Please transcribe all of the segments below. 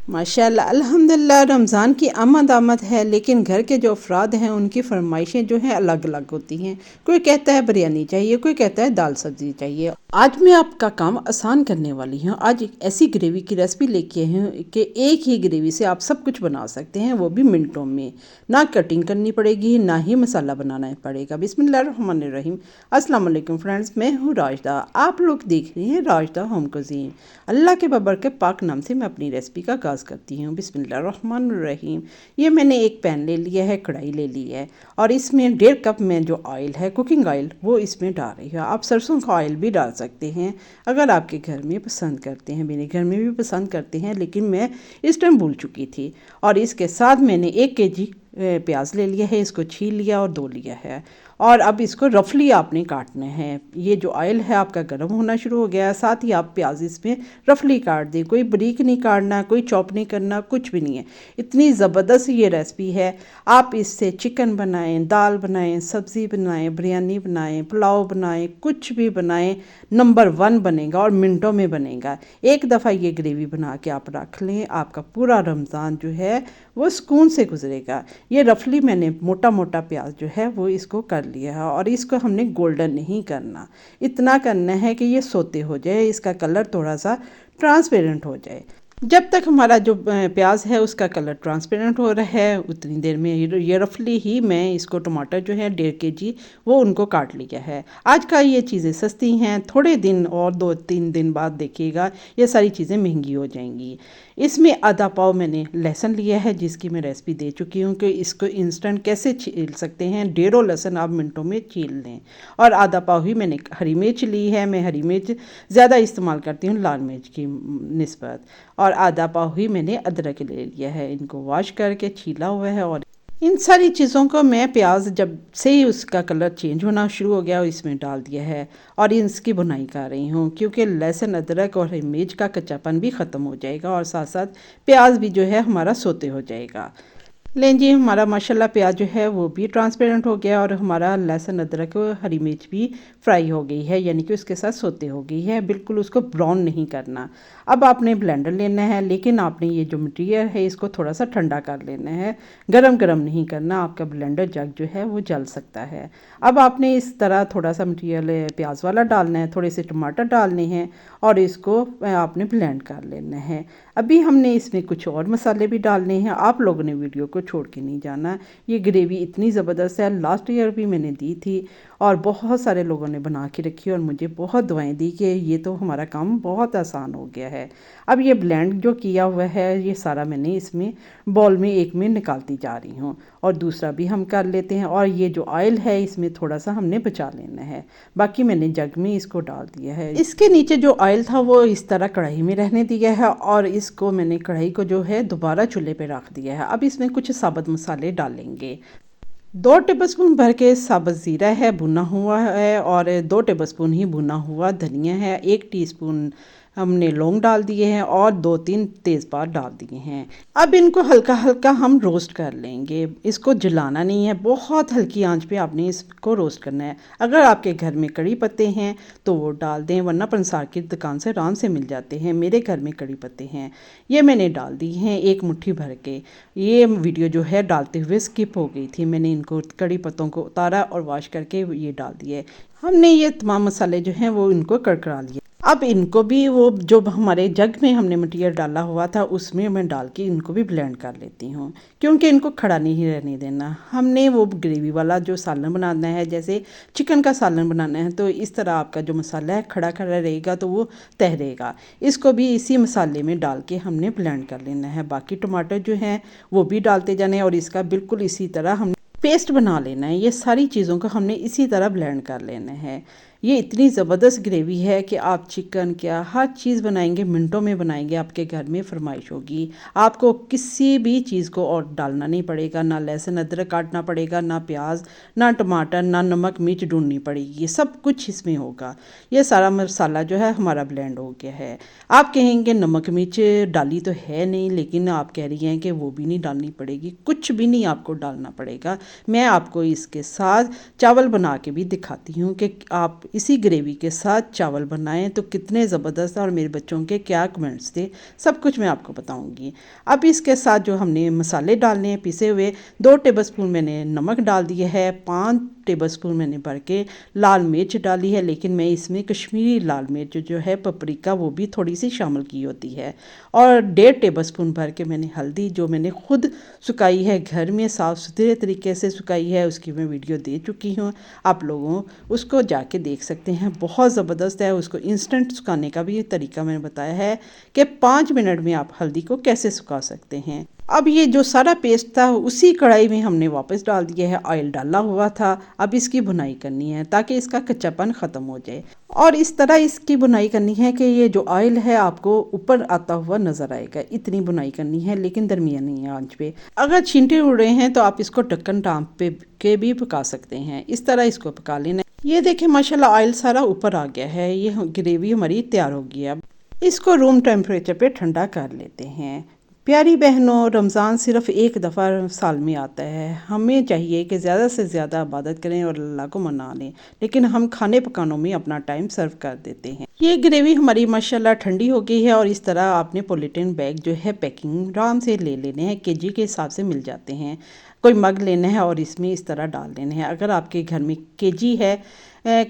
माशाल्लाह अल्हम्दुलिल्लाह रमज़ान की आमद आमद है, लेकिन घर के जो अफराद हैं उनकी फरमाइशें जो हैं अलग अलग होती हैं। कोई कहता है बिरयानी चाहिए, कोई कहता है दाल सब्ज़ी चाहिए। आज मैं आपका काम आसान करने वाली हूँ। आज एक ऐसी ग्रेवी की रेसिपी लेके आई हूँ कि एक ही ग्रेवी से आप सब कुछ बना सकते हैं, वो भी मिनटों में। ना कटिंग करनी पड़ेगी, ना ही मसाला बनाना पड़ेगा। बिस्मिल्लाहिर्रहमानिर्रहीम। अस्सलाम वालेकुम फ्रेंड्स, मैं हूँ राजदा। आप लोग देख रहे हैं राजदा होम कुज़ीन। अल्लाह के बबर के पाक नाम से मैं अपनी रेसिपी का आगाज़ करती हूँ। बिस्मिल्लाहिर्रहमानिर्रहीम। ये मैंने एक पैन ले लिया है, कढ़ाई ले ली है और इसमें 1.5 कप में जो ऑयल है, कुकिंग ऑयल, वो इसमें डाल रही है। आप सरसों का ऑयल भी डाल सकते हैं अगर आपके घर में पसंद करते हैं। मेरे घर में भी पसंद करते हैं, लेकिन मैं इस टाइम भूल चुकी थी। और इसके साथ मैंने 1 केजी प्याज ले लिया है, इसको छील लिया और धो लिया है। और अब इसको रफली आपने काटना है। ये जो ऑयल है आपका गर्म होना शुरू हो गया है, साथ ही आप प्याज इसमें रफली काट दें। कोई बारीक नहीं काटना, कोई चॉप नहीं करना, कुछ भी नहीं है। इतनी ज़बरदस्त ये रेसिपी है। आप इससे चिकन बनाएं, दाल बनाएं, सब्ज़ी बनाएं, बिरयानी बनाएं, पुलाव बनाएं, कुछ भी बनाएं, नंबर 1 बनेगा और मिनटों में बनेगा। एक दफ़ा ये ग्रेवी बना के आप रख लें, आपका पूरा रमज़ान जो है वो सुकून से गुजरेगा। ये रफली मैंने मोटा मोटा प्याज जो है वो इसको कर लिया है और इसको हमने गोल्डन नहीं करना। इतना करना है कि ये सोते हो जाए, इसका कलर थोड़ा सा ट्रांसपेरेंट हो जाए। जब तक हमारा जो प्याज है उसका कलर ट्रांसपेरेंट हो रहा है, उतनी देर में ये रफली ही मैं इसको टमाटर जो है 1.5 केजी वो उनको काट लिया है। आज का ये चीज़ें सस्ती हैं, थोड़े दिन और 2-3 दिन बाद देखिएगा ये सारी चीज़ें महंगी हो जाएंगी। इसमें आधा पाव मैंने लहसुन लिया है, जिसकी मैं रेसिपी दे चुकी हूँ कि इसको इंस्टेंट कैसे छील सकते हैं। 1.5 लहसुन आप मिनटों में छील लें। और आधा पाव ही मैंने हरी मिर्च ली है। मैं हरी मिर्च ज़्यादा इस्तेमाल करती हूँ लाल मिर्च की निस्बत। और आधा पाव ही मैंने अदरक ले लिया है, इनको वॉश करके छीला हुआ है। और इन सारी चीज़ों को मैं प्याज जब से ही उसका कलर चेंज होना शुरू हो गया इसमें डाल दिया है और इसकी भुनाई कर रही हूँ, क्योंकि लहसुन अदरक और मिर्च का कच्चापन भी ख़त्म हो जाएगा और साथ साथ प्याज भी जो है हमारा सोते हो जाएगा। लें जी, हमारा माशाल्लाह प्याज जो है वो भी ट्रांसपेरेंट हो गया और हमारा लहसुन अदरक हरी मिर्च भी फ्राई हो गई है, यानी कि उसके साथ सोते हो गई है। बिल्कुल उसको ब्राउन नहीं करना। अब आपने ब्लेंडर लेना है, लेकिन आपने ये जो मटेरियल है इसको थोड़ा सा ठंडा कर लेना है, गरम गरम नहीं करना, आपका ब्लेंडर जग जो है वो जल सकता है। अब आपने इस तरह थोड़ा सा मटेरियल प्याज वाला डालना है, थोड़े से टमाटर डालने हैं और इसको आपने ब्लेंड कर लेना है। अभी हमने इसमें कुछ और मसाले भी डालने हैं। आप लोगों ने वीडियो को छोड़ के नहीं जाना। ये ग्रेवी इतनी ज़बरदस्त है, लास्ट ईयर भी मैंने दी थी और बहुत सारे लोगों ने बना के रखी और मुझे बहुत दुआएं दी कि ये तो हमारा काम बहुत आसान हो गया है। अब ये ब्लेंड जो किया हुआ है ये सारा मैंने इसमें बॉल में एक में निकालती जा रही हूँ और दूसरा भी हम कर लेते हैं। और ये जो ऑयल है इसमें थोड़ा सा हमने बचा लेना है, बाकी मैंने जग में इसको डाल दिया है। इसके नीचे जो ऑयल था वो इस तरह कढ़ाई में रहने दिया है और इसको मैंने कढ़ाई को जो है दोबारा चूल्हे पे रख दिया है। अब इसमें कुछ साबुत मसाले डालेंगे। 2 टेबलस्पून भर के साबुत ज़ीरा है भुना हुआ है और 2 टेबलस्पून ही भुना हुआ धनिया है। 1 टीस्पून हमने लौंग डाल दिए हैं और 2-3 तेज़पात डाल दिए हैं। अब इनको हल्का हल्का हम रोस्ट कर लेंगे, इसको जलाना नहीं है, बहुत हल्की आंच पे आपने इसको रोस्ट करना है। अगर आपके घर में कड़ी पत्ते हैं तो वो डाल दें, वरना पंसार की दुकान से आराम से मिल जाते हैं। मेरे घर में कड़ी पत्ते हैं, ये मैंने डाल दी हैं 1 मुट्ठी भर के। ये वीडियो जो है डालते हुए स्किप हो गई थी, मैंने इनको कड़ी पत्तों को उतारा और वॉश करके ये डाल दिए। हमने ये तमाम मसाले जो हैं वो इनको कड़कड़ा लिए। अब इनको भी वो जो हमारे जग में हमने मटेरियल डाला हुआ था उसमें मैं डाल के इनको भी ब्लेंड कर लेती हूँ, क्योंकि इनको खड़ा नहीं रहने देना। हमने वो ग्रेवी वाला जो सालन बनाना है, जैसे चिकन का सालन बनाना है, तो इस तरह आपका जो मसाला है खड़ा खड़ा रहेगा तो वो तहरेगा। इसको भी इसी मसाले में डाल के हमने ब्लेंड कर लेना है। बाकी टमाटर जो हैं वो भी डालते जाने और इसका बिल्कुल इसी तरह हम पेस्ट बना लेना है। ये सारी चीज़ों को हमने इसी तरह ब्लेंड कर लेना है। ये इतनी ज़बरदस्त ग्रेवी है कि आप चिकन क्या हर चीज़ बनाएंगे, मिनटों में बनाएंगे, आपके घर में फरमाइश होगी। आपको किसी भी चीज़ को और डालना नहीं पड़ेगा, ना लहसुन अदरक काटना पड़ेगा, ना प्याज, ना टमाटर, ना नमक मिर्च ढूंढनी पड़ेगी, ये सब कुछ इसमें होगा। ये सारा मसाला जो है हमारा ब्लेंड हो गया है। आप कहेंगे नमक मिर्च डाली तो है नहीं, लेकिन आप कह रही हैं कि वो भी नहीं डालनी पड़ेगी, कुछ भी नहीं आपको डालना पड़ेगा। मैं आपको इसके साथ चावल बना के भी दिखाती हूँ कि आप इसी ग्रेवी के साथ चावल बनाएं तो कितने ज़बरदस्त, और मेरे बच्चों के क्या कमेंट्स थे सब कुछ मैं आपको बताऊंगी। अब इसके साथ जो हमने मसाले डालने हैं पिसे हुए, 2 टेबलस्पून मैंने नमक डाल दिया है, 5 टेबलस्पून मैंने भर के लाल मिर्च डाली है, लेकिन मैं इसमें कश्मीरी लाल मिर्च जो है पपरिका वो भी थोड़ी सी शामिल की होती है, और 1.5 टेबलस्पून भर के मैंने हल्दी जो मैंने खुद सुखाई है घर में, साफ़ सुथरे तरीके से सुखाई है, उसकी मैं वीडियो दे चुकी हूँ, आप लोगों उसको जाके देख सकते हैं, बहुत ज़बरदस्त है। उसको इंस्टेंट सुखाने का भी तरीका मैंने बताया है कि 5 मिनट में आप हल्दी को कैसे सुखा सकते हैं। अब ये जो सारा पेस्ट था उसी कढ़ाई में हमने वापस डाल दिया है, ऑयल डाला हुआ था। अब इसकी भुनाई करनी है ताकि इसका कच्चापन ख़त्म हो जाए, और इस तरह इसकी भुनाई करनी है कि ये जो ऑयल है आपको ऊपर आता हुआ नज़र आएगा, इतनी भुनाई करनी है, लेकिन दरमियानी आंच पे। अगर छींटे उड़ रहे हैं तो आप इसको ढक्कन टाँप पे के भी पका सकते हैं, इस तरह इसको पका लेना। ये देखें माशाल्लाह ऑयल सारा ऊपर आ गया है, ये ग्रेवी हमारी तैयार हो गई है। अब इसको रूम टेम्परेचर पे ठंडा कर लेते हैं। प्यारी बहनों, रमज़ान सिर्फ़ एक दफ़ा साल में आता है, हमें चाहिए कि ज़्यादा से ज़्यादा इबादत करें और अल्लाह को मना लें, लेकिन हम खाने पकानों में अपना टाइम सर्व कर देते हैं। ये ग्रेवी हमारी माशाल्लाह ठंडी हो गई है, और इस तरह आपने पॉलीथीन बैग जो है पैकिंग आराम से ले लेने हैं, केजी के हिसाब से मिल जाते हैं। कोई मग लेना है और इसमें इस तरह डाल देने हैं। अगर आपके घर में केजी है,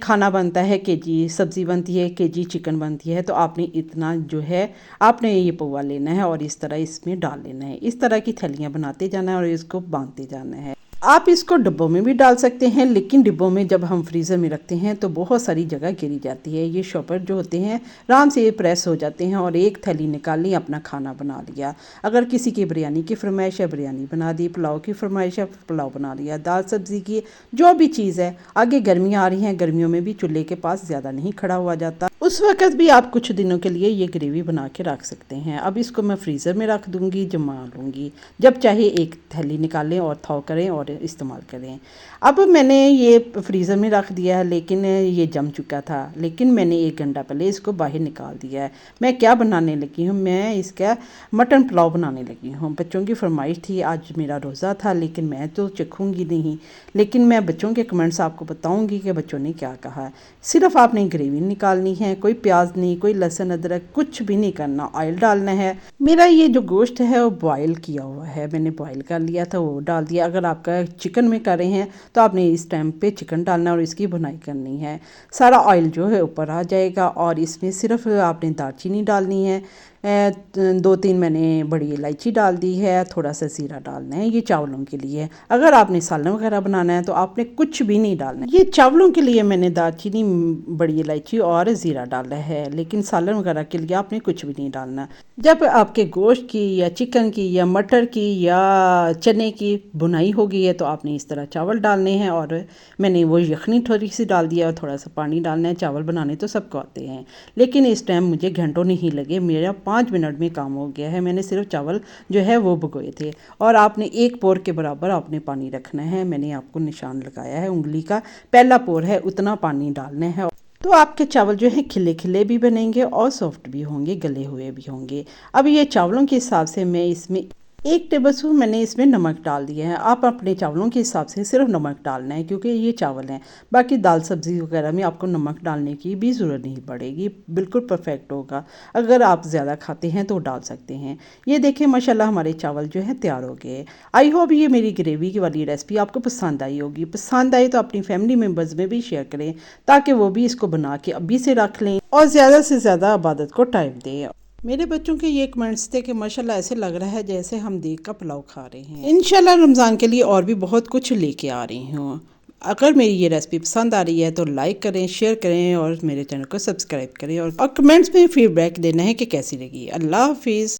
खाना बनता है केजी, सब्ज़ी बनती है केजी, चिकन बनती है, तो आपने इतना जो है आपने ये पौवा लेना है और इस तरह इसमें डाल लेना है। इस तरह की थैलियाँ बनाते जाना है और इसको बांधते जाना है। आप इसको डिब्बों में भी डाल सकते हैं, लेकिन डिब्बों में जब हम फ्रीज़र में रखते हैं तो बहुत सारी जगह गिरी जाती है। ये शॉपर जो होते हैं आराम से ये प्रेस हो जाते हैं, और एक थैली निकाल ली, अपना खाना बना लिया। अगर किसी की बिरयानी की फरमाइश है बिरयानी बना दी, पुलाव की फरमाइश है पुलाव बना लिया, दाल सब्ज़ी की जो भी चीज़ है। आगे गर्मियाँ आ रही हैं, गर्मियों में भी चूल्हे के पास ज़्यादा नहीं खड़ा हुआ जाता, उस वक़्त भी आप कुछ दिनों के लिए ये ग्रेवी बना के रख सकते हैं। अब इसको मैं फ्रीज़र में रख दूँगी, जमा लूँगी, जब चाहे एक थैली निकालें और थॉ करें और इस्तेमाल करें। अब मैंने ये फ्रीज़र में रख दिया है, लेकिन ये जम चुका था, लेकिन मैंने 1 घंटा पहले इसको बाहर निकाल दिया है। मैं क्या बनाने लगी हूँ, मैं इसका मटन पुलाव बनाने लगी हूँ। बच्चों की फरमाइश थी, आज मेरा रोज़ा था, लेकिन मैं तो चखूँगी नहीं, लेकिन मैं बच्चों के कमेंट्स आपको बताऊँगी कि बच्चों ने क्या कहा। सिर्फ आपने ग्रेवी निकालनी है, कोई प्याज नहीं, कोई लहसुन अदरक कुछ भी नहीं करना, ऑयल डालना है। मेरा ये जो गोश्त है वो बॉयल किया हुआ है, मैंने बॉयल कर लिया था, वो डाल दिया। अगर आपका चिकन में कर रहे हैं तो आपने इस टाइम पे चिकन डालना और इसकी भुनाई करनी है। सारा ऑयल जो है ऊपर आ जाएगा, और इसमें सिर्फ आपने दालचीनी डालनी है, 2-3 मैंने बड़ी इलायची डाल दी है, थोड़ा सा ज़ीरा डालना है। ये चावलों के लिए। अगर आपने सालन वगैरह बनाना है तो आपने कुछ भी नहीं डालना है। ये चावलों के लिए मैंने दालचीनी, बड़ी इलायची और ज़ीरा डाला है, लेकिन सालन वगैरह के लिए आपने कुछ भी नहीं डालना। जब आपके गोश्त की या चिकन की या मटर की या चने की भुनाई हो गई है तो आपने इस तरह चावल डालने हैं, और मैंने वो यखनी थोड़ी सी डाल दिया और थोड़ा सा पानी डालना है। चावल बनाने तो सबको आते हैं, लेकिन इस टाइम मुझे घंटों नहीं लगे, मेरा 5 मिनट में काम हो गया है। मैंने सिर्फ चावल जो है वो भिगोए थे, और आपने 1 पोर के बराबर आपने पानी रखना है। मैंने आपको निशान लगाया है उंगली का, पहला पोर है उतना पानी डालना है, तो आपके चावल जो है खिले खिले भी बनेंगे और सॉफ्ट भी होंगे, गले हुए भी होंगे। अब ये चावलों के हिसाब से मैं इसमें 1 टेबलस्पून मैंने इसमें नमक डाल दिया है। आप अपने चावलों के हिसाब से सिर्फ नमक डालना है, क्योंकि ये चावल हैं। बाकी दाल सब्ज़ी वगैरह में आपको नमक डालने की भी ज़रूरत नहीं पड़ेगी, बिल्कुल परफेक्ट होगा। अगर आप ज़्यादा खाते हैं तो डाल सकते हैं। ये देखें माशाल्लाह हमारे चावल जो है तैयार हो गए। आई होप ये मेरी ग्रेवी की वाली रेसिपी आपको पसंद आई होगी। पसंद आई तो अपनी फैमिली मेम्बर्स में भी शेयर करें, ताकि वो भी इसको बना के अभी से रख लें और ज़्यादा से ज़्यादा इबादत को टाइम दें। मेरे बच्चों के ये कमेंट्स थे कि माशाल्लाह ऐसे लग रहा है जैसे हम देग का पुलाव खा रहे हैं। इंशाल्लाह रमज़ान के लिए और भी बहुत कुछ लेके आ रही हूँ। अगर मेरी ये रेसिपी पसंद आ रही है तो लाइक करें, शेयर करें और मेरे चैनल को सब्सक्राइब करें, और कमेंट्स में फीडबैक देना है कि कैसी लगी। अल्लाह हाफिज़।